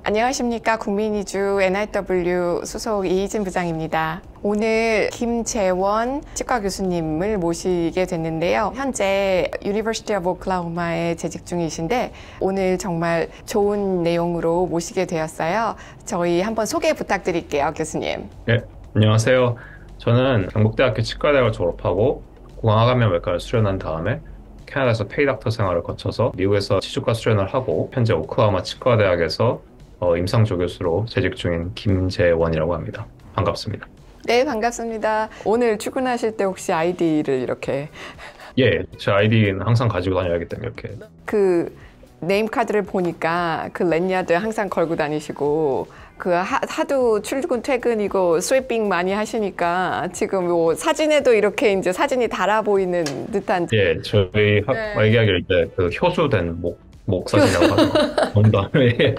안녕하십니까. 국민이주 NIW 소속 이희진 부장입니다. 오늘 김재원 치과 교수님을 모시게 됐는데요. 현재 University of Oklahoma에 재직 중이신데 오늘 정말 좋은 내용으로 모시게 되었어요. 저희 한번 소개 부탁드릴게요, 교수님. 네, 안녕하세요. 저는 경북대학교 치과대학을 졸업하고 공학감염외과를 수련한 다음에 캐나다에서 페이닥터 생활을 거쳐서 미국에서 치주과 수련을 하고 현재 오클라호마 치과대학에서 임상조교수로 재직 중인 김재원이라고 합니다. 반갑습니다. 네, 반갑습니다. 오늘 출근하실 때 혹시 아이디를 이렇게 예, 제 아이디는 항상 가지고 다녀야기 때문에 이렇게 그 네임카드를 보니까 그 랜야드 항상 걸고 다니시고 그 하도 출근 퇴근이고 스웨핑 많이 하시니까 지금 뭐 사진에도 이렇게 이제 사진이 달아 보이는 듯한. 예, 저희 얘기하기를 이제 그 효수된 목 사진이라고 하죠. 농담에.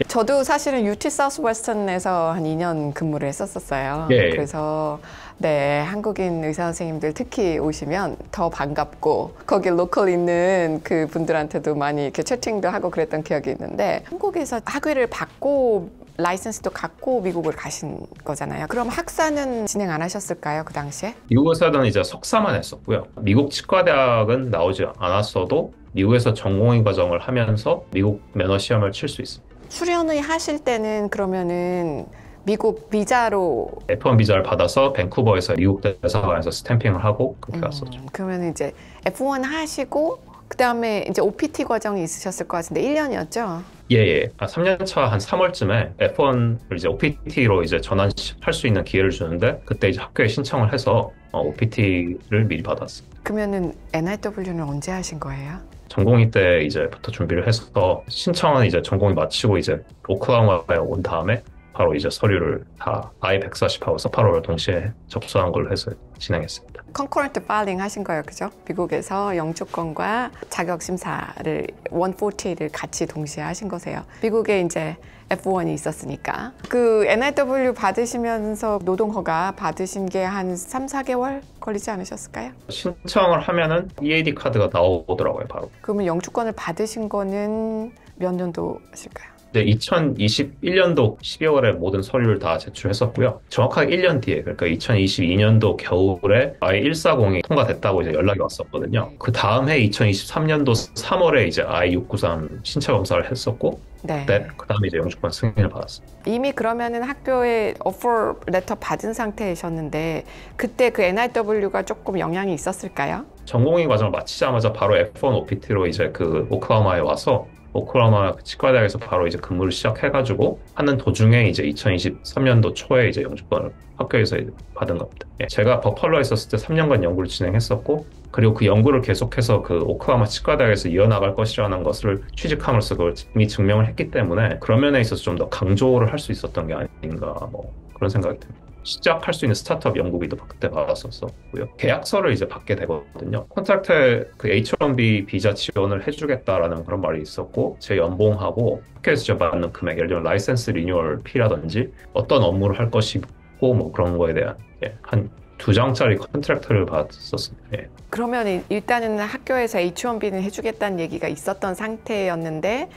저도 사실은 UT 사우스웨스턴에서 한 2년 근무를 했었어요. 예. 그래서 네, 한국인 의사 선생님들 특히 오시면 더 반갑고 거기 로컬 있는 그 분들한테도 많이 이렇게 채팅도 하고 그랬던 기억이 있는데, 한국에서 학위를 받고 라이센스도 갖고 미국을 가신 거잖아요. 그럼 학사는 진행 안 하셨을까요, 그 당시에? 미국에서는 이제 석사만 했었고요. 미국 치과대학은 나오지 않았어도 미국에서 전공의 과정을 하면서 미국 면허 시험을 칠 수 있습니다. 수련을 하실 때는 그러면은 미국 비자로 F1 비자를 받아서 밴쿠버에서 미국 대사관에서 스탬핑을 하고 그렇게 갔었죠. 그러면 이제 F1 하시고 그 다음에 이제 OPT 과정이 있으셨을 것 같은데 1년이었죠? 예. 3년 차 한 3월쯤에 F1을 이제 OPT로 이제 전환할 수 있는 기회를 주는데 그때 이제 학교에 신청을 해서 OPT를 미리 받았어요. 그러면은 NIW는 언제 하신 거예요? 전공의 때 이제부터 준비를 해서 신청은 이제 전공이 마치고 이제 오클라호마에 온 다음에 바로 이제 서류를 다 I-140하고 서파로를 동시에 접수한 걸로 해서 진행했습니다. 컨커런트 파일링 하신 거예요, 그죠? 미국에서 영주권과 자격 심사를 140를 같이 동시에 하신 거세요. 미국에 이제 F1이 있었으니까. 그 NIW 받으시면서 노동허가 받으신 게 한 3, 4개월 걸리지 않으셨을까요? 신청을 하면은 EAD 카드가 나오더라고요, 바로. 그러면 영주권을 받으신 거는 몇 년도실까요? 네, 2021년도 12월에 모든 서류를 다 제출했었고요. 정확하게 1년 뒤에, 그러니까 2022년도 겨울에 I-140이 통과됐다고 이제 연락이 왔었거든요. 그 다음 해 2023년도 3월에 이제 I-693 신체 검사를 했었고, 네. 그 다음에 이제 영주권 승인을 받았어요. 이미 그러면은 학교에 오퍼 레터 받은 상태이셨는데 그때 그 NIW가 조금 영향이 있었을까요? 전공의 과정을 마치자마자 바로 F1 OPT로 이제 그 오클라호마에 와서 오클라호마 치과대학에서 바로 이제 근무를 시작해가지고 하는 도중에 이제 2023년도 초에 이제 영주권을 학교에서 이제 받은 겁니다. 예, 제가 버팔로에 있었을 때 3년간 연구를 진행했었고, 그리고 그 연구를 계속해서 그 오클라호마 치과대학에서 이어나갈 것이라는 것을 취직함으로써 그걸 이미 증명을 했기 때문에 그런 면에 있어서 좀 더 강조를 할 수 있었던 게 아닌가 뭐 그런 생각이 듭니다. 시작할 수 있는 스타트업 연구비도 그때 받았었고요. 계약서를 이제 받게 되거든요. 컨트랙트에 그 H1B 비자 지원을 해주겠다라는 그런 말이 있었고, 제 연봉하고 학교에서 제가 받는 금액, 예를 들면 라이센스 리뉴얼 피라든지 어떤 업무를 할 것이고 뭐 그런 거에 대한 한 2장짜리 컨트랙트를 받았었습니다. 예. 그러면 일단은 학교에서 H1B는 해주겠다는 얘기가 있었던 상태였는데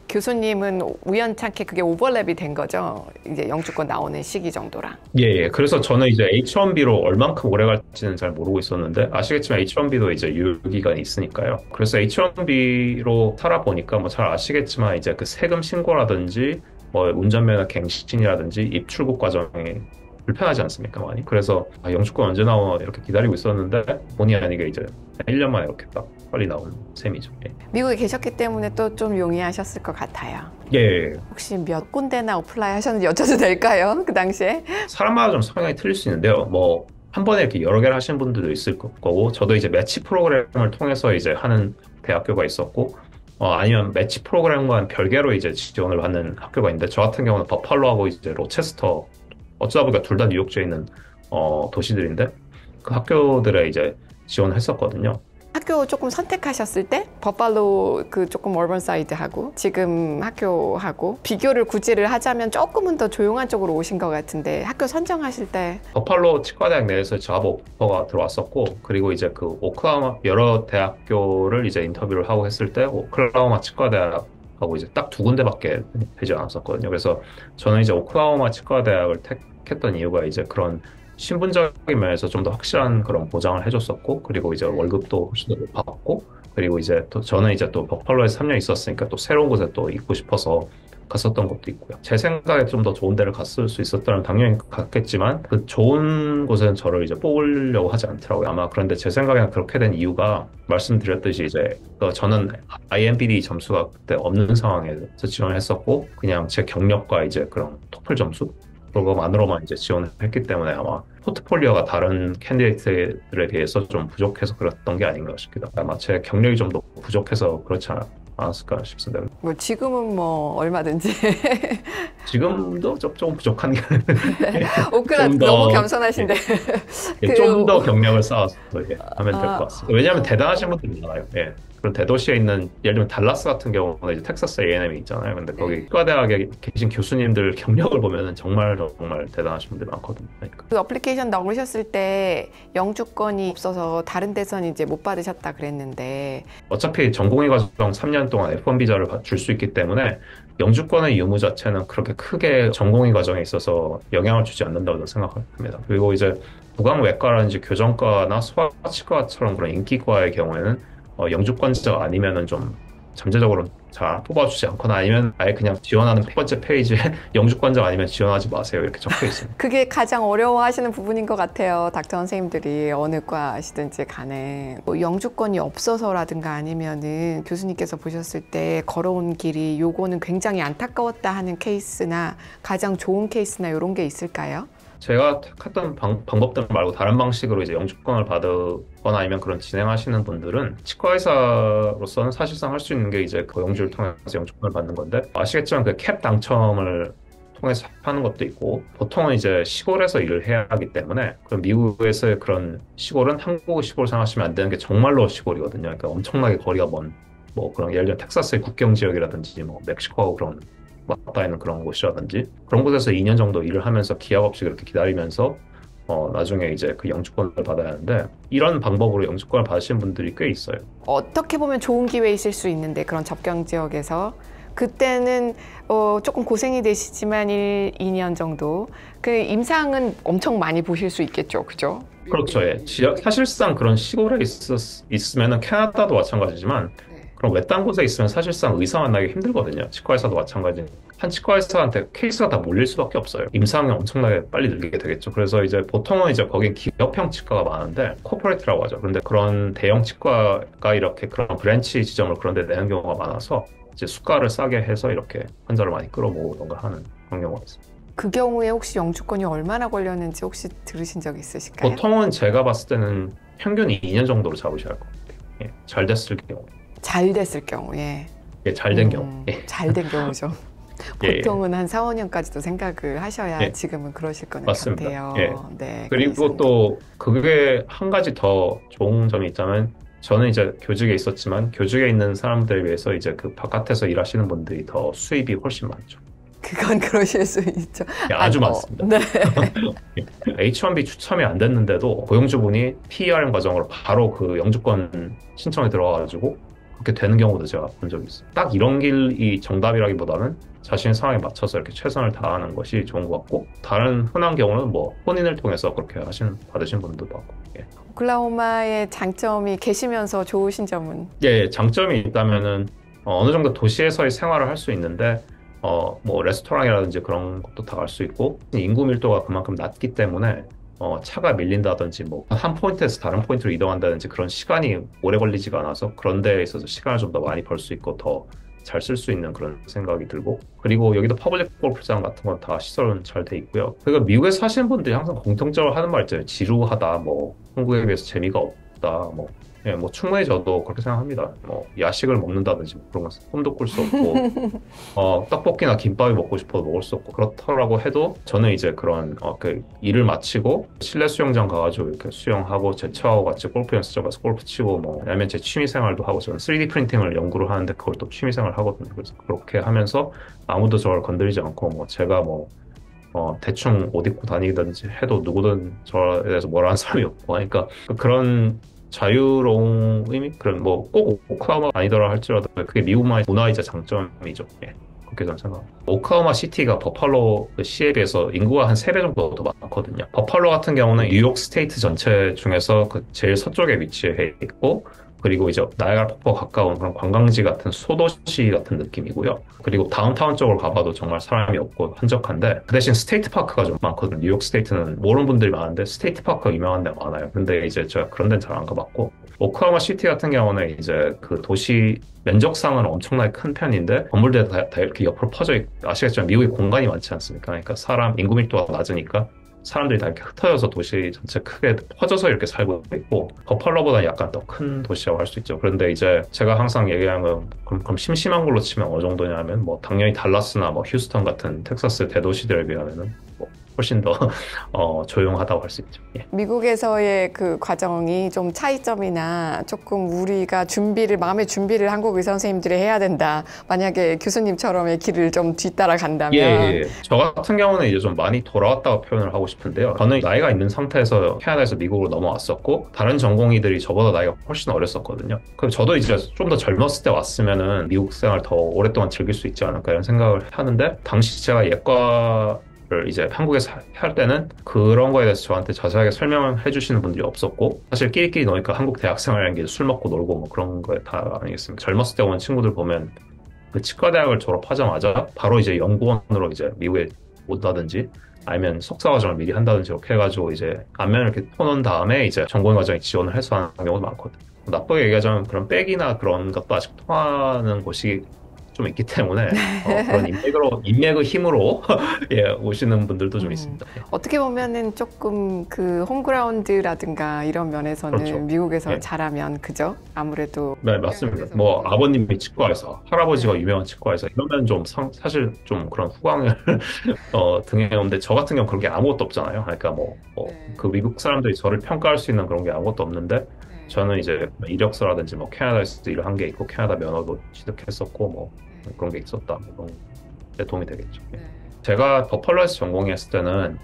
교수님은 우연찮게 그게 오버랩이 된 거죠? 이제 영주권 나오는 시기 정도랑. 예. 그래서 저는 이제 H1B로 얼만큼 오래 갈지는 잘 모르고 있었는데, 아시겠지만 H1B도 이제 유효기간이 있으니까요. 그래서 H1B로 살아보니까 뭐 잘 아시겠지만 이제 그 세금 신고라든지 뭐 운전면허 갱신이라든지 입출국 과정이 불편하지 않습니까, 많이? 그래서 영주권 언제 나오나 이렇게 기다리고 있었는데 본의 아니게 이제 1년 만에 이렇게 딱 빨리 나온 셈이죠. 예. 미국에 계셨기 때문에 또 좀 용이하셨을 것 같아요. 예. 혹시 몇 군데나 어플라이 하셨는지 여쭤도 될까요? 그 당시에? 사람마다 좀 성향이 틀릴 수 있는데요. 뭐 한 번에 이렇게 여러 개를 하시는 분들도 있을 거고, 저도 이제 매치 프로그램을 통해서 이제 하는 대학교가 있었고, 아니면 매치 프로그램과는 별개로 이제 지원을 받는 학교가 있는데, 저 같은 경우는 버팔로하고 이제 로체스터, 어쩌다 보니까 둘 다 뉴욕주에 있는 도시들인데 그 학교들에 이제 지원을 했었거든요. 학교 조금 선택하셨을 때 버팔로 그 조금 얼번 사이드하고 지금 학교하고 비교를 굳이를 하자면 조금은 더 조용한 쪽으로 오신 것 같은데, 학교 선정하실 때 버팔로 치과대학 내에서 잡 오퍼가 들어왔었고, 그리고 이제 그 오클라호마 여러 대학교를 이제 인터뷰를 하고 했을 때 오클라호마 치과대학 하고 이제 딱 두 군데밖에 되지 않았었거든요. 그래서 저는 이제 오클라호마 치과대학을 택했던 이유가 이제 그런 신분적인 면에서 좀 더 확실한 그런 보장을 해줬었고, 그리고 이제 월급도 훨씬 더 높았고, 그리고 이제 또 저는 이제 또 버팔로에 3년 있었으니까 또 새로운 곳에 또 있고 싶어서 갔었던 것도 있고요. 제 생각에 좀 더 좋은 데를 갔을 수 있었다면 당연히 갔겠지만 그 좋은 곳은 저를 이제 뽑으려고 하지 않더라고요. 아마 그런데 제 생각에는 그렇게 된 이유가 말씀드렸듯이 이제 저는 IMPD 점수가 그때 없는 상황에서 지원을 했었고 그냥 제 경력과 이제 그런 토플 점수 그거만으로만 이제 지원을 했기 때문에 아마 포트폴리오가 다른 캔디데이트들에 비해서 좀 부족해서 그랬던 게 아닌가 싶기도 합니다. 아마 제 경력이 좀 더 부족해서 그렇지 않았을까 싶습니다. 뭐 지금은 뭐 얼마든지 지금도 조금 부족한 게 오크라 좀 더, 너무 겸손하신데 좀 더 경력을 쌓아서 하면 될 것 아, 같습니다. 왜냐하면 대단하신 분들이 많아요. 예. 그런 대도시에 있는 예를 들면 달라스 같은 경우는 이제 텍사스 A&M이 있잖아요. 근데 거기 치과대학에 계신 교수님들 경력을 보면은 정말 대단하신 분들이 많거든요. 그러니까. 그 어플리케이션 넣으셨을 때 영주권이 없어서 다른 데선 이제 못 받으셨다 그랬는데 어차피 전공의 과정 3년 동안 F1 비자를 줄 수 있기 때문에 영주권의 유무 자체는 그렇게 크게 전공의 과정에 있어서 영향을 주지 않는다고 생각합니다. 그리고 이제 구강외과라든지 교정과나 소아치과처럼 그런 인기과의 경우에는 영주권자가 아니면은 좀 잠재적으로 잘 뽑아주지 않거나 아니면 아예 그냥 지원하는 첫 번째 페이지에 영주권자가 아니면 지원하지 마세요 이렇게 적혀 있습니다. 그게 가장 어려워하시는 부분인 것 같아요. 닥터 선생님들이 어느 과시든지 간에 뭐 영주권이 없어서라든가 아니면은 교수님께서 보셨을 때 걸어온 길이 요거는 굉장히 안타까웠다 하는 케이스나 가장 좋은 케이스나 이런 게 있을까요? 제가 택했던 방법들 말고 다른 방식으로 이제 영주권을 받거나 아니면 그런 진행하시는 분들은 치과의사로서는 사실상 할 수 있는 게 이제 고용주를 통해서 영주권을 받는 건데 아시겠지만 그 캡 당첨을 통해서 하는 것도 있고 보통은 이제 시골에서 일을 해야 하기 때문에 그럼 미국에서의 그런 시골은 한국의 시골 생각하시면 안 되는 게 정말로 시골이거든요. 그러니까 엄청나게 거리가 먼 뭐 그런 예를 들면 텍사스의 국경 지역이라든지 뭐 멕시코하고 그런 왔다 있는 그런 곳이라든지 그런 곳에서 2년 정도 일을 하면서 기약 없이 그렇게 기다리면서 나중에 이제 그 영주권을 받아야 하는데 이런 방법으로 영주권을 받으시는 분들이 꽤 있어요. 어떻게 보면 좋은 기회 있을 수 있는데 그런 접경 지역에서 그때는 조금 고생이 되시지만 2년 정도 그 임상은 엄청 많이 보실 수 있겠죠, 그죠? 그렇죠. 예. 사실상 그런 시골에 있으면은 캐나다도 마찬가지지만 그럼 외딴 곳에 있으면 사실상 의사 만나기 힘들거든요. 치과의사도 마찬가지. 한 치과의사한테 케이스가 다 몰릴 수밖에 없어요. 임상이 엄청나게 빨리 늘게 되겠죠. 그래서 이제 보통은 이제 거긴 기업형 치과가 많은데 코퍼레이트라고 하죠. 그런데 그런 대형 치과가 이렇게 그런 브랜치 지점을 그런 데 내는 경우가 많아서 이제 수가를 싸게 해서 이렇게 환자를 많이 끌어모으던가 하는 그런 경우가 있습니다. 그 경우에 혹시 영주권이 얼마나 걸렸는지 혹시 들으신 적 있으실까요? 보통은 제가 봤을 때는 평균 2년 정도로 잡으셔야 할 것 같아요. 예, 잘 됐을 경우. 잘 됐을 경우에. 예, 잘 된 경우. 예. 잘 된 경우죠. 예, 보통은 한 4, 5년까지도 생각을 하셔야 예. 지금은 그러실 것 맞습니다. 같아요. 예. 네, 그리고 또 그게 한 가지 더 좋은 점이 있다면 저는 이제 교직에 있었지만 교직에 있는 사람들에 비해서 이제 그 바깥에서 일하시는 분들이 더 수입이 훨씬 많죠. 그건 그러실 수 있죠. 예, 아주 많습니다. 네. H1B 추첨이 안 됐는데도 고용주분이 PERM 과정으로 바로 그 영주권 신청이 들어가가지고 그렇게 되는 경우도 제가 본 적이 있어요. 딱 이런 길이 정답이라기보다는 자신의 상황에 맞춰서 이렇게 최선을 다하는 것이 좋은 것 같고 다른 흔한 경우는 뭐 혼인을 통해서 그렇게 받으신 분들도 많고. 예. 오클라호마의 장점이 계시면서 좋으신 점은? 예, 장점이 있다면은 어느 정도 도시에서의 생활을 할 수 있는데 뭐 레스토랑이라든지 그런 것도 다 갈 수 있고 인구 밀도가 그만큼 낮기 때문에 차가 밀린다든지 뭐 한 포인트에서 다른 포인트로 이동한다든지 그런 시간이 오래 걸리지가 않아서 그런 데에 있어서 시간을 좀 더 많이 벌 수 있고 더 잘 쓸 수 있는 그런 생각이 들고 그리고 여기도 퍼블릭 골프장 같은 건 다 시설은 잘 돼 있고요. 그러니까 미국에 사시는 분들이 항상 공통적으로 하는 말 있잖아요. 지루하다, 뭐 한국에 비해서 재미가 없다, 뭐 예, 뭐 충분히 저도 그렇게 생각합니다. 뭐 야식을 먹는다든지 뭐 그런 거 꿈도 꿀 수 없고 떡볶이나 김밥이 먹고 싶어도 먹을 수 없고 그렇더라고 해도 저는 이제 그런 그 일을 마치고 실내 수영장 가가지고 이렇게 수영하고 제 처하고 같이 골프 연습장 가서 골프 치고 뭐 아니면 제 취미 생활도 하고 저는 3D 프린팅을 연구를 하는데 그걸 또 취미 생활 하거든요. 그래서 그렇게 하면서 아무도 저를 건드리지 않고 뭐 제가 뭐 대충 옷 입고 다니든지 해도 누구든 저에 대해서 뭐라 하는 사람이 없고 그러니까 그런 자유로움이 그런 뭐 꼭 오클라호마 아니더라 할지라도 그게 미국만의 문화이자 장점이죠. 예. 그렇게 저는 생각합니다. 오클라호마 시티가 버팔로 시에 비해서 인구가 한 3배 정도 더 많거든요. 버팔로 같은 경우는 뉴욕 스테이트 전체 중에서 그 제일 서쪽에 위치해 있고 그리고 이제 나이아가라 폭포 가까운 그런 관광지 같은 소도시 같은 느낌이고요. 그리고 다운타운 쪽으로 가봐도 정말 사람이 없고 한적한데 그 대신 스테이트 파크가 좀 많거든요. 뉴욕 스테이트는 모르는 분들이 많은데 스테이트 파크가 유명한 데 많아요. 근데 이제 제가 그런 데는 잘 안 가봤고 오클라호마 시티 같은 경우는 이제 그 도시 면적상은 엄청나게 큰 편인데 건물들이 다 이렇게 옆으로 퍼져 있고 아시겠지만 미국이 공간이 많지 않습니까? 그러니까 사람 인구 밀도가 낮으니까 사람들이 다 이렇게 흩어져서 도시 전체 크게 퍼져서 이렇게 살고 있고 버팔로보다 약간 더 큰 도시라고 할 수 있죠. 그런데 이제 제가 항상 얘기하는 건 그럼 심심한 걸로 치면 어느 정도냐면 뭐 당연히 달라스나 뭐 휴스턴 같은 텍사스 대도시들에 비하면은 뭐 훨씬 더 조용하다고 할 수 있죠. 예. 미국에서의 그 과정이 좀 차이점이나 조금 우리가 마음의 준비를 한국 의사 선생님들이 해야 된다. 만약에 교수님처럼의 길을 좀 뒤따라 간다면. 예. 저 같은 경우는 이제 좀 많이 돌아왔다고 표현을 하고 싶은데요. 저는 나이가 있는 상태에서 캐나다에서 미국으로 넘어왔었고 다른 전공의들이 저보다 나이가 훨씬 어렸었거든요. 그럼 저도 이제 좀 더 젊었을 때 왔으면은 미국 생활 더 오랫동안 즐길 수 있지 않을까 이런 생각을 하는데 당시 제가 예과 이제 한국에서 할 때는 그런 거에 대해서 저한테 자세하게 설명을 해주시는 분들이 없었고 사실 끼리끼리 노니까 한국 대학생활이라는 게 술 먹고 놀고 뭐 그런 거에 다 아니겠습니까? 젊었을 때 온 친구들 보면 그 치과대학을 졸업하자마자 바로 이제 연구원으로 이제 미국에 온다든지 아니면 석사과정을 미리 한다든지 이렇게 해가지고 이제 안면을 이렇게 터놓은 다음에 이제 전공과정에 지원을 해서 하는 경우도 많거든요. 나쁘게 얘기하자면 그런 백이나 그런 것도 아직 통하는 곳이 좀 있기 때문에 그런 인맥의 힘으로 예, 오시는 분들도 좀 있습니다. 어떻게 보면은 조금 그 홈그라운드라든가 이런 면에서는 그렇죠. 미국에서 예. 잘하면 그죠? 아무래도 네, 맞습니다. 뭐 아버님이 치과에서 할아버지가 유명한 치과에서 이러면 좀 사실 좀 그런 후광을 등에 오는데 저 같은 경우는 그런 게 아무것도 없잖아요. 그러니까 뭐 그 미국 사람들이 저를 평가할 수 있는 그런 게 아무것도 없는데 저는 이제 이력서라든지 뭐 캐나다에서 일을 한 게 있고 캐나다 면허도 취득했었고 뭐 그런 게 있었다. 뭐 그런 데 도움이 되겠죠. 제가 버팔로에서 전공했을 때는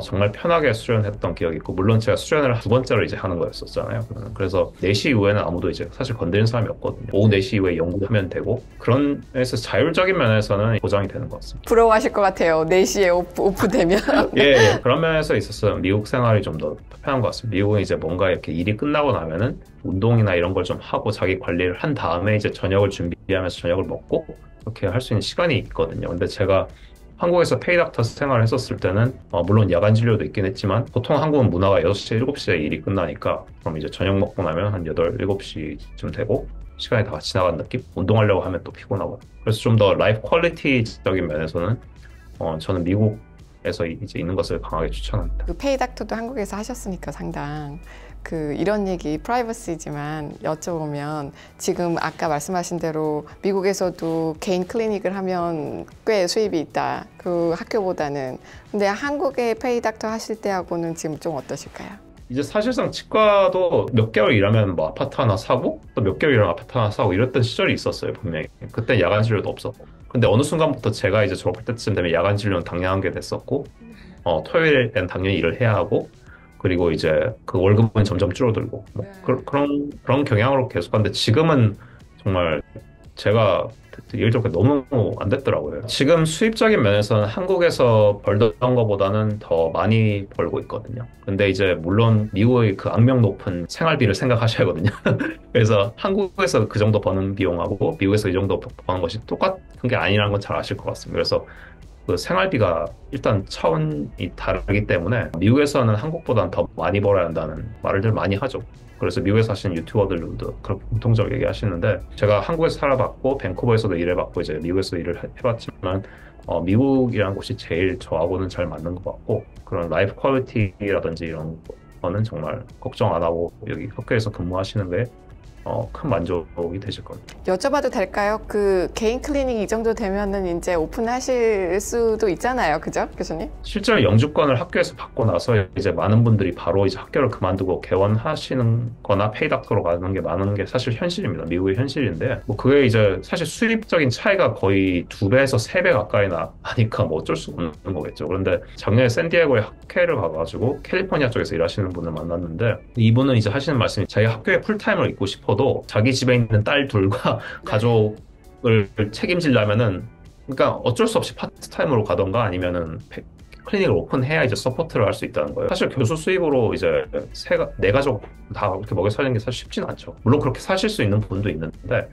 정말 편하게 수련했던 기억이 있고 물론 제가 수련을 2번째로 이제 하는 거였었잖아요. 그래서 4시 이후에는 아무도 이제 사실 건드리는 사람이 없거든요. 오후 4시 이후에 연구하면 되고 그런 면에서 자율적인 면에서는 보장이 되는 것 같습니다. 부러워하실 것 같아요. 4시에 오프되면. 예, 그런 면에서 있어서 미국 생활이 좀 더 편한 것 같습니다. 미국은 이제 뭔가 이렇게 일이 끝나고 나면은 운동이나 이런 걸 좀 하고 자기 관리를 한 다음에 이제 저녁을 준비하면서 저녁을 먹고 이렇게 할 수 있는 시간이 있거든요. 근데 제가 한국에서 페이닥터 생활을 했었을 때는 물론 야간 진료도 있긴 했지만 보통 한국은 문화가 6시, 7시에 일이 끝나니까 그럼 이제 저녁 먹고 나면 한 8, 7시쯤 되고 시간이 다 지나간 느낌? 운동하려고 하면 또 피곤하고 그래서 좀 더 라이프 퀄리티적인 면에서는 저는 미국에서 이제 있는 것을 강하게 추천합니다. 그 페이닥터도 한국에서 하셨으니까 상당 이런 얘기 프라이버시지만 여쭤보면 지금 아까 말씀하신 대로 미국에서도 개인 클리닉을 하면 꽤 수입이 있다. 그 학교보다는. 근데 한국의 페이닥터 하실 때하고는 지금 좀 어떠실까요? 이제 사실상 치과도 몇 개월 일하면 뭐 아파트 하나 사고 또 몇 개월 일하면 아파트 하나 사고 이랬던 시절이 있었어요, 분명히. 그때 야간 진료도 없었고. 근데 어느 순간부터 제가 이제 졸업할 때쯤 되면 야간 진료는 당연한 게 됐었고 토요일엔 당연히 일을 해야 하고 그리고 이제 그 월급은 점점 줄어들고 뭐 그런 경향으로 계속 하는데 지금은 정말 제가 일적으로 너무 안 됐더라고요. 지금 수입적인 면에서는 한국에서 벌던 것보다는 더 많이 벌고 있거든요. 근데 이제 물론 미국의 그 악명 높은 생활비를 생각하셔야 하거든요. 그래서 한국에서 그 정도 버는 비용하고 미국에서 이 정도 버는 것이 똑같은 게 아니라는 건 잘 아실 것 같습니다. 그래서 그 생활비가 일단 차원이 다르기 때문에 미국에서는 한국보다는 더 많이 벌어야 한다는 말을 많이 하죠. 그래서 미국에서 하시는 유튜버들도 그렇게 공통적으로 얘기하시는데 제가 한국에서 살아봤고 밴쿠버에서도 일해봤고 이제 미국에서 일을 해봤지만 미국이라는 곳이 제일 저하고는 잘 맞는 것 같고 그런 라이프 퀄리티라든지 이런 거는 정말 걱정 안 하고 여기 학교에서 근무하시는 게 큰 만족이 되실 겁니다. 여쭤봐도 될까요? 그 개인 클리닉 이 정도 되면은 이제 오픈하실 수도 있잖아요, 그죠, 교수님? 실제로 영주권을 학교에서 받고 나서 이제 많은 분들이 바로 이제 학교를 그만두고 개원하시는 거나 페이닥터로 가는 게 많은 게 사실 현실입니다. 미국의 현실인데, 뭐 그게 이제 사실 수입적인 차이가 거의 2배에서 3배 가까이 나니까 뭐 어쩔 수 없는 거겠죠. 그런데 작년에 샌디에고에 학회를 가가지고 캘리포니아 쪽에서 일하시는 분을 만났는데, 이분은 이제 하시는 말씀이 자기 학교에 풀타임을 있고 싶어도 자기 집에 있는 딸 둘과 가족을 책임지려면은, 그러니까 어쩔 수 없이 파트타임으로 가던가 아니면은 클리닉을 오픈해야 이제 서포트를 할 수 있다는 거예요. 사실 교수 수입으로 이제 네 가족 다 그렇게 먹여 살리는 게 사실 쉽진 않죠. 물론 그렇게 사실 수 있는 분도 있는데,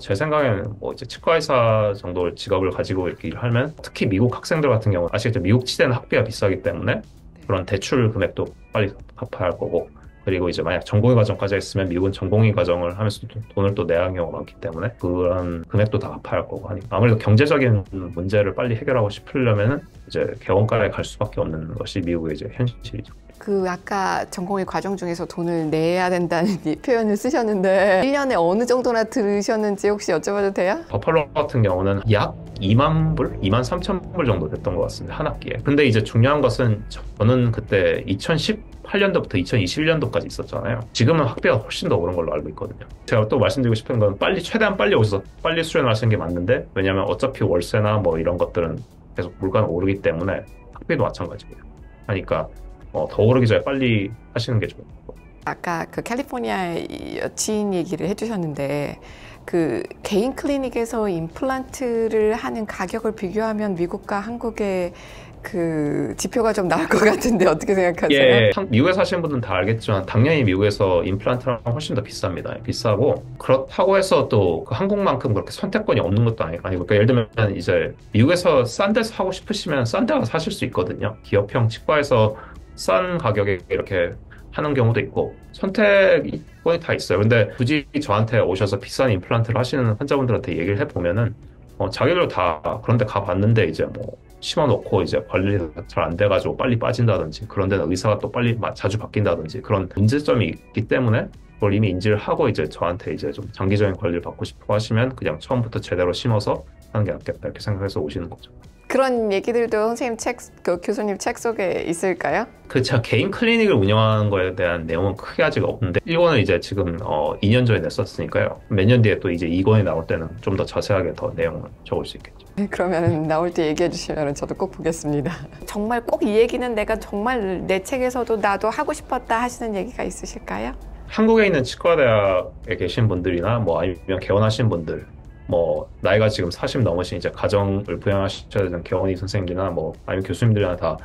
제 생각에는 뭐 이제 치과의사 정도의 직업을 가지고 이렇게 일하면, 특히 미국 학생들 같은 경우는 아시겠죠? 미국 치대는 학비가 비싸기 때문에 그런 대출 금액도 빨리 갚아야 할 거고, 그리고 이제 만약 전공의 과정까지 했으면 미국은 전공의 과정을 하면서 돈을 또 내야 하는 경우가 많기 때문에 그런 금액도 다 갚아야 할 거고 하니까 아무래도 경제적인 문제를 빨리 해결하고 싶으려면은 이제 개원가에 갈 수밖에 없는 것이 미국의 이제 현실이죠. 그 아까 전공의 과정 중에서 돈을 내야 된다는 이 표현을 쓰셨는데 1년에 어느 정도나 들으셨는지 혹시 여쭤봐도 돼요? 버팔로 같은 경우는 약 2만 불? 2만 3천 불 정도 됐던 것 같습니다. 한 학기에. 근데 이제 중요한 것은 저는 그때 2018년도부터 2021년도까지 있었잖아요. 지금은 학비가 훨씬 더 오른 걸로 알고 있거든요. 제가 또 말씀드리고 싶은 건 최대한 빨리 오셔서 빨리 수련을 하시는 게 맞는데, 왜냐하면 어차피 월세나 뭐 이런 것들은 계속 물가는 오르기 때문에 학비도 마찬가지고요. 하니까 더 오르기 전에 빨리 하시는 게 좋은 거고. 아까 그 캘리포니아 여친 얘기를 해주셨는데 그 개인 클리닉에서 임플란트를 하는 가격을 비교하면 미국과 한국의 그 지표가 좀 나올 것 같은데 어떻게 생각하세요? 예, 미국에 사시는 분들은 다 알겠지만 당연히 미국에서 임플란트랑 훨씬 더 비쌉니다. 비싸고, 그렇다고 해서 또 그 한국만큼 그렇게 선택권이 없는 것도 아니고, 그러니까 예를 들면 이제 미국에서 싼 데서 하고 싶으시면 싼 데가 사실 수 있거든요. 기업형 치과에서 싼 가격에 이렇게 하는 경우도 있고 선택권이 다 있어요. 근데 굳이 저한테 오셔서 비싼 임플란트를 하시는 환자분들한테 얘기를 해보면은 자기들 다 그런데 가봤는데 이제 뭐 심어놓고 이제 관리가 잘 안 돼가지고 빨리 빠진다든지, 그런 데는 의사가 또 빨리 자주 바뀐다든지 그런 문제점이 있기 때문에 그걸 이미 인지를 하고 이제 저한테 이제 좀 장기적인 관리를 받고 싶어 하시면 그냥 처음부터 제대로 심어서 하는 게 낫겠다 이렇게 생각해서 오시는 거죠. 그런 얘기들도 선생님 그 교수님 책 속에 있을까요? 제가 개인 클리닉을 운영하는 거에 대한 내용은 크게 아직 없는데 1권을 이제 지금 2년 전에 냈었으니까요. 몇 년 뒤에 또 이제 2권이 나올 때는 좀 더 자세하게 더 내용을 적을 수 있겠죠. 네, 그러면 나올 때 얘기해 주시면 저도 꼭 보겠습니다. 정말 꼭 이 얘기는 내가 정말 내 책에서도 나도 하고 싶었다 하시는 얘기가 있으실까요? 한국에 있는 치과대학에 계신 분들이나 뭐 아니면 개원하신 분들, 뭐 나이가 지금 40 넘으신 이제 가정을 부양하셔야 되는 개원의 선생님들이나 뭐 아니면 교수님들이나 다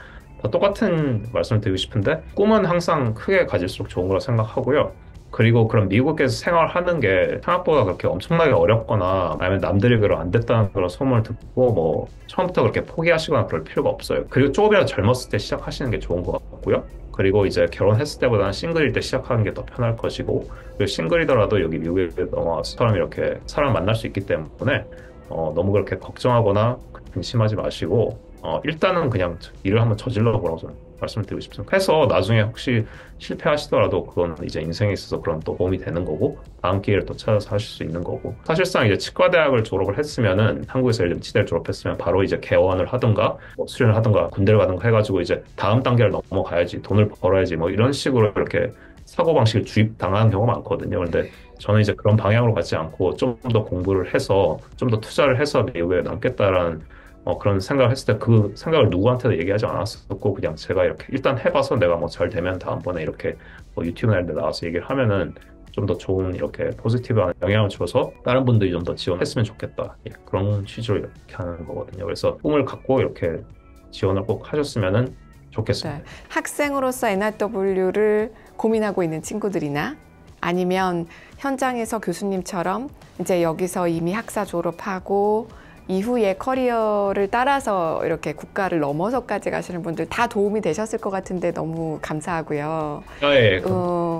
똑같은 말씀을 드리고 싶은데, 꿈은 항상 크게 가질수록 좋은 거라 생각하고요. 그리고 그런 미국에서 생활하는 게 생각보다 그렇게 엄청나게 어렵거나 아니면 남들이 그런 안 됐다는 그런 소문을 듣고 뭐 처음부터 그렇게 포기하시거나 그럴 필요가 없어요. 그리고 조금이라도 젊었을 때 시작하시는 게 좋은 것 같고요. 그리고 이제 결혼했을 때보다는 싱글일 때 시작하는 게 더 편할 것이고, 그리고 싱글이더라도 여기 미국에 넘어와서 사람 이렇게 사람 만날 수 있기 때문에 너무 그렇게 걱정하거나 근심하지 마시고 일단은 그냥 일을 한번 저질러 보라고 저는 말씀을 드리고 싶습니다. 해서 나중에 혹시 실패하시더라도 그건 이제 인생에 있어서 그런 또 도움이 되는 거고 다음 기회를 또 찾아서 하실 수 있는 거고, 사실상 이제 치과대학을 졸업을 했으면은 한국에서 예를 들면 치대를 졸업했으면 바로 이제 개원을 하든가 뭐 수련을 하든가 군대를 가든가 해가지고 이제 다음 단계를 넘어가야지, 돈을 벌어야지 뭐 이런 식으로 이렇게 사고방식을 주입당하는 경우가 많거든요. 그런데 저는 이제 그런 방향으로 가지 않고 좀 더 공부를 해서 좀 더 투자를 해서 미국에 남겠다라는 그런 생각을 했을 때 그 생각을 누구한테도 얘기하지 않았었고, 그냥 제가 이렇게 일단 해봐서 내가 뭐 잘 되면 다음번에 이렇게 뭐 유튜브나 이런 데 나와서 얘기를 하면은 좀 더 좋은 이렇게 포지티브한 영향을 줘서 다른 분들이 좀 더 지원했으면 좋겠다. 예, 그런 취지로 이렇게 하는 거거든요. 그래서 꿈을 갖고 이렇게 지원을 꼭 하셨으면은 좋겠습니다. 네. 학생으로서 NIW를 고민하고 있는 친구들이나 아니면 현장에서 교수님처럼 이제 여기서 이미 학사 졸업하고 이후에 커리어를 따라서 이렇게 국가를 넘어서까지 가시는 분들 다 도움이 되셨을 것 같은데 너무 감사하고요. 예,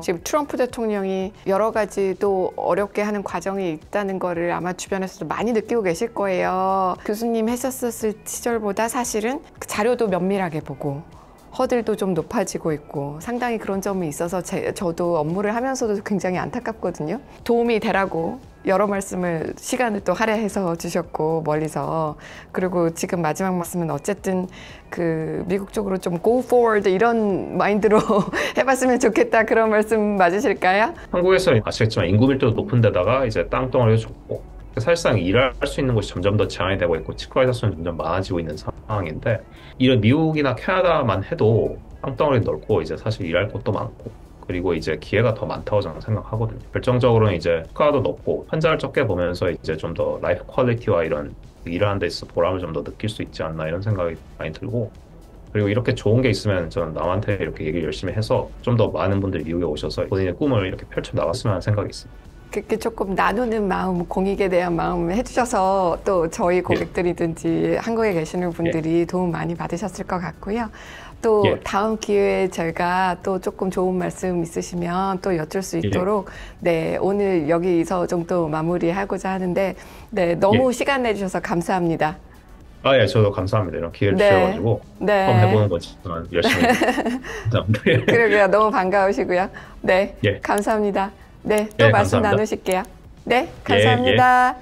지금 트럼프 대통령이 여러 가지 또 어렵게 하는 과정이 있다는 거를 아마 주변에서도 많이 느끼고 계실 거예요. 교수님 했었을 시절보다 사실은 그 자료도 면밀하게 보고 허들도 좀 높아지고 있고 상당히 그런 점이 있어서 저도 업무를 하면서도 굉장히 안타깝거든요. 도움이 되라고 여러 말씀을 시간을 또 할애해서 주셨고 멀리서 그리고 지금 마지막 말씀은 어쨌든 그 미국 쪽으로 좀 go forward 이런 마인드로 해봤으면 좋겠다 그런 말씀 맞으실까요? 한국에서 아시겠지만 인구 밀도도 높은 데다가 이제 땅덩어리도 좁고 사실상 일할 수 있는 곳이 점점 더 제한이 되고 있고 치과 의사 수는 점점 많아지고 있는 상황인데 이런 미국이나 캐나다만 해도 땅덩어리 넓고 이제 사실 일할 곳도 많고 그리고 이제 기회가 더 많다고 저는 생각하거든요. 결정적으로는 이제 효과도 높고 환자를 적게 보면서 이제 좀 더 라이프 퀄리티와 이런 일하는 데 있어서 보람을 좀 더 느낄 수 있지 않나 이런 생각이 많이 들고 그리고 이렇게 좋은 게 있으면 저는 남한테 이렇게 얘기를 열심히 해서 좀 더 많은 분들이 미국에 오셔서 본인의 꿈을 이렇게 펼쳐 나갔으면 하는 생각이 있습니다. 그렇게 조금 나누는 마음, 공익에 대한 마음 해주셔서 또 저희 고객들이든지 한국에 계시는 분들이 도움 많이 받으셨을 것 같고요. 또 다음 기회에 저희가 또 조금 좋은 말씀 있으시면 또 여쭐 수 있도록 네, 오늘 여기서 정도 마무리하고자 하는데 네, 너무 시간 내주셔서 감사합니다. 아, 예, 저도 감사합니다. 이런 기회를 주셔가지고 처음 해보는 거지만 열심히 감사합니다. 그러게요. 너무 반가우시고요. 네, 감사합니다. 네, 또 말씀 감사합니다. 나누실게요. 네, 감사합니다.